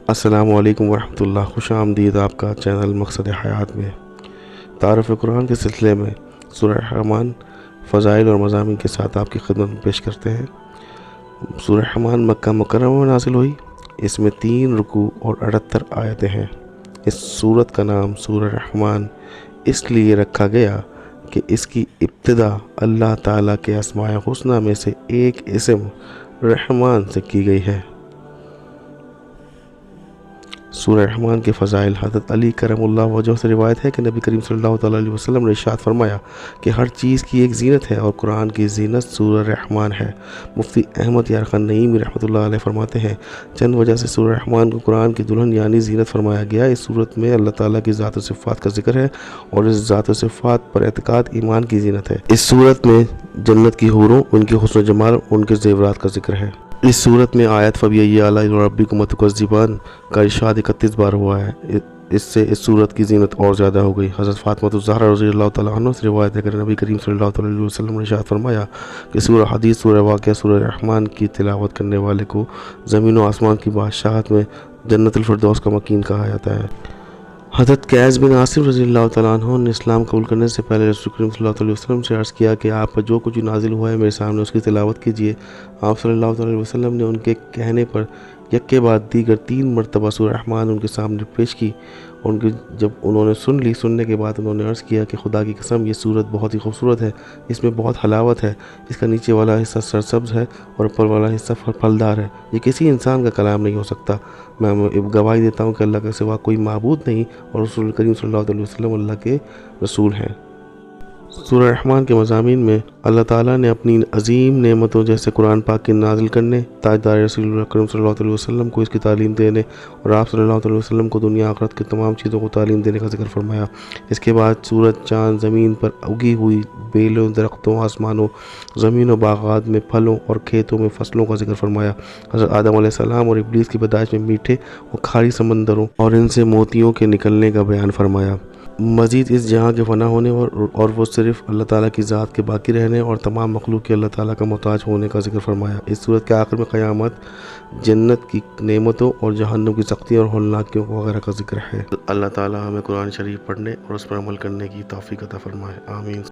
السلام علیکم ورحمۃ اللہ، خوش آمدید آپ کا چینل مقصد حیات میں۔ تعارف قرآن کے سلسلے میں سورہ رحمان فضائل اور مضامین کے ساتھ آپ کی خدمت میں پیش کرتے ہیں۔ سورہ رحمان مکہ مکرمہ میں نازل ہوئی۔ اس میں 3 رکوع اور 78 آیتیں ہیں۔ اس سورت کا نام سورہ رحمان اس لیے رکھا گیا کہ اس کی ابتدا اللہ تعالیٰ کے اسماء الحسنی میں سے ایک اسم رحمان سے کی گئی ہے۔ سورہ رحمان کے فضائل۔ حضرت علی کرم اللہ وجہ سے روایت ہے کہ نبی کریم صلی اللہ علیہ وسلم نے ارشاد فرمایا کہ ہر چیز کی ایک زینت ہے اور قرآن کی زینت سورہ رحمان ہے۔ مفتی احمد یار خان نعیمی رحمۃ اللہ علیہ فرماتے ہیں، چند وجہ سے سورہ رحمان کو قرآن کی دلہن یعنی زینت فرمایا گیا۔ اس صورت میں اللہ تعالیٰ کی ذات و صفات کا ذکر ہے اور اس ذات و صفات پر اعتقاد ایمان کی زینت ہے۔ اس صورت میں جنت کی حوروں، ان کے حسن و جمال، ان کے زیورات کا ذکر ہے۔ اس صورت میں آیت فَبِأَيِّ آلَاءِ رَبِّكُمَا تُكَذِّبَانِ کا ارشاد 31 بار ہوا ہے۔ اس سے اس صورت کی زینت اور زیادہ ہو گئی۔ حضرت فاطمہ الزہرا رضی اللہ تعالیٰ عنہ سے روایت ہے کہ نبی کریم صلی اللہ علیہ وسلم نے ارشاد فرمایا کہ سورہ حدیث، سورہ واقعہ، سورہ رحمان کی تلاوت کرنے والے کو زمین و آسمان کی بادشاہت میں جنت الفردوس کا مکین کہا جاتا ہے۔ حضرت قیس بن عاصم رضی اللہ تعالیٰ عنہ نے اسلام قبول کرنے سے پہلے رسول کریم صلی اللہ علیہ وسلم سے عرض کیا کہ آپ پر جو کچھ نازل ہوا ہے میرے سامنے اس کی تلاوت کیجیے۔ آپ صلی اللہ علیہ وسلم نے ان کے کہنے پر یک کے بعد دیگر 3 مرتبہ سورہ رحمان ان کے سامنے پیش کی اور جب انہوں نے سننے کے بعد انہوں نے عرض کیا کہ خدا کی قسم یہ صورت بہت ہی خوبصورت ہے، اس میں بہت حلاوت ہے، اس کا نیچے والا حصہ سرسبز ہے اور اوپر والا حصہ پھلدار ہے، یہ کسی انسان کا کلام نہیں ہو سکتا۔ میں گواہی دیتا ہوں کہ اللہ کے سوا کوئی معبود نہیں اور رسول کریم صلی اللہ علیہ وسلم اللہ کے رسول ہیں۔ سورہ رحمان کے مضامین میں اللہ تعالیٰ نے اپنی عظیم نعمتوں جیسے قرآن پاک کے نازل کرنے، تاجدار رسول اللہ کریم صلی اللہ علیہ وسلم کو اس کی تعلیم دینے اور آپ صلی اللہ علیہ وسلم کو دنیا آخرت کی تمام چیزوں کو تعلیم دینے کا ذکر فرمایا۔ اس کے بعد سورج، چاند، زمین پر اگی ہوئی بیلوں، درختوں، آسمانوں، زمین و باغات میں پھلوں اور کھیتوں میں فصلوں کا ذکر فرمایا۔ حضرت آدم علیہ السلام اور ابلیس کی پیدائش میں میٹھے اور کھاری سمندروں اور ان سے موتیوں کے نکلنے کا بیان فرمایا۔ مزید اس جہاں کے فنا ہونے اور وہ صرف اللہ تعالیٰ کی ذات کے باقی رہنے اور تمام مخلوق کے اللہ تعالیٰ کا محتاج ہونے کا ذکر فرمایا۔ اس صورت کے آخر میں قیامت، جنت کی نعمتوں اور جہنم کی سختیوں اور ہولناکیوں وغیرہ کا ذکر ہے۔ اللہ تعالیٰ ہمیں قرآن شریف پڑھنے اور اس پر عمل کرنے کی توفیق عطا فرمائے، آمین۔